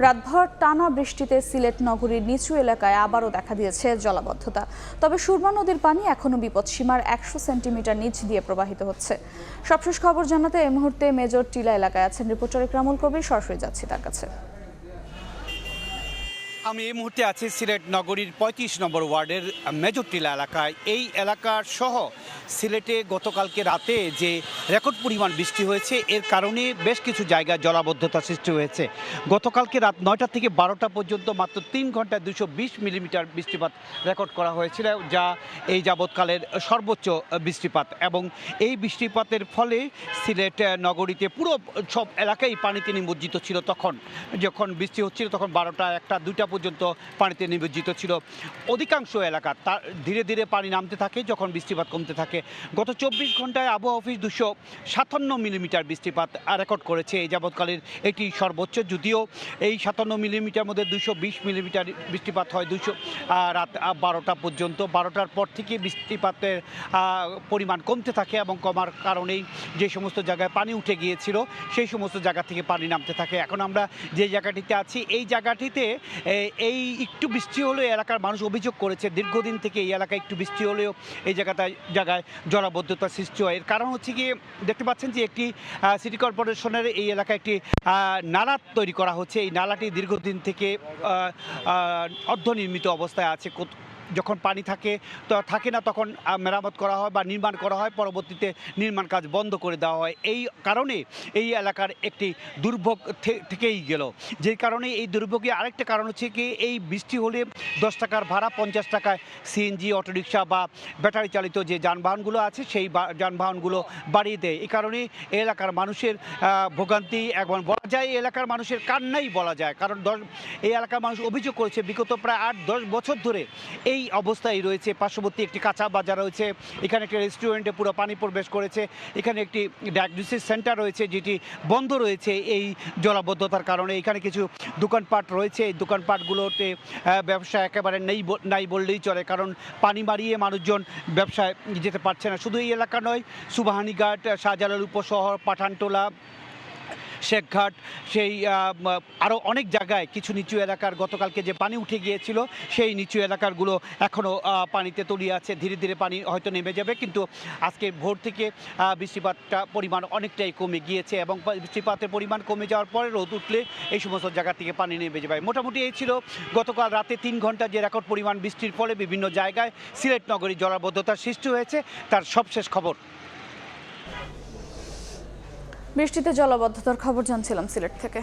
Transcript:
রাতভর টানা বৃষ্টিতে সিলেট নগরীর নিচু এলাকায় আবারও দেখা দিয়েছে জলাবদ্ধতা। তবে সুরমা নদীর পানি এখনও বিপদসীমার 100 সেন্টিমিটার নিচ দিয়ে প্রবাহিত হচ্ছে। সবশেষ খবর জানাতে এই মুহূর্তে মেজর টিলা এলাকায় আছেন রিপোর্টার ইকরামুল কবির। সরাসরি যাচ্ছি তার কাছে। আমি এই মুহূর্তে আছি সিলেট নগরীর 35 নম্বর ওয়ার্ডের মেজর টিলা এলাকায়। এই এলাকার সহ সিলেটে গতকালকে রাতে যে রেকর্ড পরিমাণ বৃষ্টি হয়েছে, এর কারণে বেশ কিছু জায়গায় জলাবদ্ধতা সৃষ্টি হয়েছে। গতকালকে রাত 9টা থেকে 12টা পর্যন্ত মাত্র 3 ঘন্টায় 220 মিলিমিটার বৃষ্টিপাত রেকর্ড করা হয়েছিল, যা এই যাবৎকালের সর্বোচ্চ বৃষ্টিপাত। এবং এই বৃষ্টিপাতের ফলে সিলেট নগরীতে পুরো সব এলাকায় পানিতে নিমজ্জিত ছিল। তখন যখন বৃষ্টি হচ্ছিল তখন 12টা, 1টা, 2টা পর্যন্ত পানিতে নিমজ্জিত ছিল অধিকাংশ এলাকা। তার ধীরে ধীরে পানি নামতে থাকে যখন বৃষ্টিপাত কমতে থাকে। গত 24 ঘন্টায় আবহাওয়া অফিস 257 মিলিমিটার বৃষ্টিপাত রেকর্ড করেছে। এই যাবৎকালের এটি সর্বোচ্চ, যদিও এই 57 মিলিমিটার মধ্যে 220 মিলিমিটার বৃষ্টিপাত হয় রাত 12টা পর্যন্ত। 12টার পর থেকে বৃষ্টিপাতের পরিমাণ কমতে থাকে এবং কমার কারণেই যে সমস্ত জায়গায় পানি উঠে গিয়েছিল সেই সমস্ত জায়গা থেকে পানি নামতে থাকে। এখন আমরা যে জায়গাটিতে আছি, এই জায়গাটিতে এই একটু বৃষ্টি হলেও এলাকার মানুষ অভিযোগ করেছে দীর্ঘদিন থেকে এই এলাকায় একটু বৃষ্টি হলেও এই জায়গায় জলাবদ্ধতার সৃষ্টি হয়। এর কারণ হচ্ছে গিয়ে দেখতে পাচ্ছেন যে একটি সিটি কর্পোরেশনের এই এলাকায় একটি নালা তৈরি করা হচ্ছে। এই নালাটি দীর্ঘদিন থেকে অর্ধনির্মিত অবস্থায় আছে। যখন পানি থাকে না তখন মেরামত করা হয় বা নির্মাণ করা হয়, পরবর্তীতে নির্মাণ কাজ বন্ধ করে দেওয়া হয়। এই কারণে এই এলাকার একটি দুর্ভোগ থেকেই গেল। যে কারণে এই দুর্ভোগে আরেকটা কারণ হচ্ছে কি, এই বৃষ্টি হলে 10 টাকার ভাড়া 50 টাকায় সিএনজি, অটোরিকশা বা ব্যাটারি চালিত যে যানবাহনগুলো আছে সেই যানবাহনগুলো বাড়িয়ে দেয়। এই কারণে এলাকার মানুষের ভোগান্তি একবার বলা যায়, এলাকার মানুষের কান্নাই বলা যায়। কারণ এই এলাকার মানুষ অভিযোগ করেছে বিগত প্রায় 8-10 বছর ধরে এই অবস্থায় রয়েছে। পার্শ্ববর্তী একটি কাঁচা বাজার রয়েছে, এখানে একটি রেস্টুরেন্টে পুরো পানি প্রবেশ করেছে, এখানে একটি ডায়াগনোসিস সেন্টার রয়েছে যেটি বন্ধ রয়েছে এই জলাবদ্ধতার কারণে। এখানে কিছু দোকানপাট রয়েছে, এই দোকানপাটগুলোতে ব্যবসা একেবারে নাই বললেই চলে, কারণ পানি মারিয়ে মানুষজন ব্যবসায় যেতে পারছে না। শুধু এই এলাকা নয়, সুবাহানীঘাট, শাহজালাল উপশহর, পাঠানটোলা, শেখঘাট, সেই আরও অনেক জায়গায় কিছু নিচু এলাকার গতকালকে যে পানি উঠে গিয়েছিল সেই নিচু এলাকারগুলো এখনও পানিতে তলিয়ে আছে। ধীরে ধীরে পানি হয়তো নেমে যাবে, কিন্তু আজকে ভোর থেকে বৃষ্টিপাতটা পরিমাণ অনেকটাই কমে গিয়েছে এবং বৃষ্টিপাতের পরিমাণ কমে যাওয়ার পরে রোদ উঠলে এই সমস্ত জায়গা থেকে পানি নেমে যাবে। মোটামুটি এই ছিল গতকাল রাতে 3 ঘন্টা যে রেকর্ড পরিমাণ বৃষ্টির ফলে বিভিন্ন জায়গায় সিলেট নগরী জলাবদ্ধতার সৃষ্টি হয়েছে, তার সবশেষ খবর। বৃষ্টিতে জলাবদ্ধতার খবর জানছিলাম সিলেট থেকে।